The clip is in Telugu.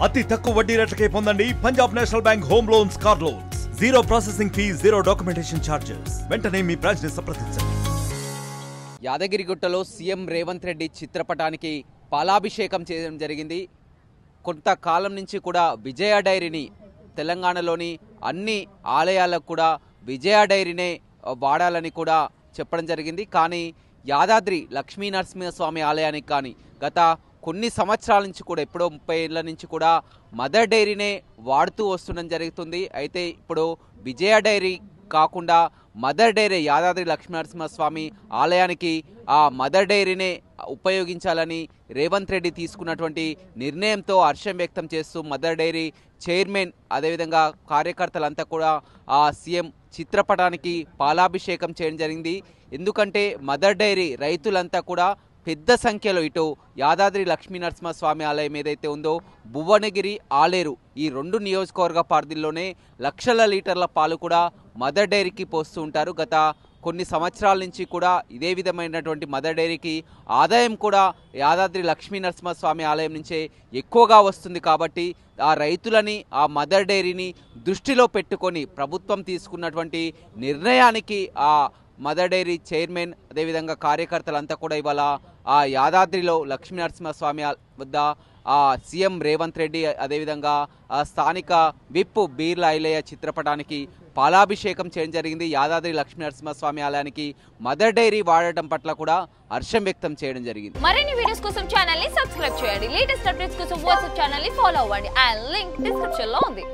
అతి తక్కువ వడ్డీ రేట్లకే పొందండి Punjab national bank home loans, car loans. Zero processing fee, zero documentation charges. వెంటనే మీ బ్రాంచ్ ని సంప్రదించండి. యాదగిరిగుట్టలో సీఎం రేవంత్ రెడ్డి చిత్రపటానికి పాలాభిషేకం చేయడం జరిగింది. కొంతకాలం నుంచి కూడా విజయ డైరీని తెలంగాణలోని అన్ని ఆలయాలకు కూడా విజయ డైరీనే వాడాలని కూడా చెప్పడం జరిగింది. కానీ యాదాద్రి లక్ష్మీ నరసింహస్వామి ఆలయానికి కానీ గత కొన్ని సంవత్సరాల నుంచి కూడా ఎప్పుడో 30 ఏళ్ల నుంచి కూడా మదర్ డైరీనే వాడుతూ వస్తుండడం జరుగుతుంది. అయితే ఇప్పుడు విజయ డైరీ కాకుండా మదర్ డైరీ యాదాద్రి లక్ష్మీ నరసింహస్వామి ఆలయానికి ఆ మదర్ డైరీనే ఉపయోగించాలని రేవంత్ రెడ్డి తీసుకున్నటువంటి నిర్ణయంతో హర్షం వ్యక్తం చేస్తూ మదర్ డైరీ చైర్మన్ అదేవిధంగా కార్యకర్తలంతా కూడా ఆ సీఎం చిత్రపటానికి పాలాభిషేకం చేయడం జరిగింది. ఎందుకంటే మదర్ డైరీ రైతులంతా కూడా పెద్ద సంఖ్యలో ఇటు యాదాద్రి లక్ష్మీ నరసింహస్వామి ఆలయం ఏదైతే ఉందో భువనగిరి, ఆలేరు ఈ 2 నియోజకవర్గ పరిధిలోనే లక్షల లీటర్ల పాలు కూడా మదర్ డైరీకి పోస్తూ ఉంటారు. గత కొన్ని సంవత్సరాల నుంచి కూడా ఇదే విధమైనటువంటి మదర్ డైరీకి ఆదాయం కూడా యాదాద్రి లక్ష్మీ నరసింహస్వామి ఆలయం నుంచే ఎక్కువగా వస్తుంది. కాబట్టి ఆ రైతులని ఆ మదర్ డైరీని దృష్టిలో పెట్టుకొని ప్రభుత్వం తీసుకున్నటువంటి నిర్ణయానికి ఆ మదర్ డైరీ చైర్మన్ అదేవిధంగా కార్యకర్తలంతా కూడా ఇవాళ ఆ యాదాద్రిలో లక్ష్మీ నరసింహస్వామి వద్ద ఆ సీఎం రేవంత్ రెడ్డి అదేవిధంగా ఆ స్థానిక విప్ బీర్ల ఐలయ్య చిత్రపటానికి పాలాభిషేకం చేయడం జరిగింది. యాదాద్రి లక్ష్మీ నరసింహస్వామి ఆలయానికి మదర్ డైరీ వాడటం పట్ల కూడా హర్షం వ్యక్తం చేయడం జరిగింది. మరిన్ని వీడియోస్ కోసం ఛానల్ ని సబ్స్క్రైబ్ చేయండి. లేటెస్ట్ అప్డేట్స్ కోసం వాట్సాప్ ఛానల్ ని ఫాలో అవ్వండి. అండ్ లింక్ డిస్క్రిప్షన్ లో ఉంది.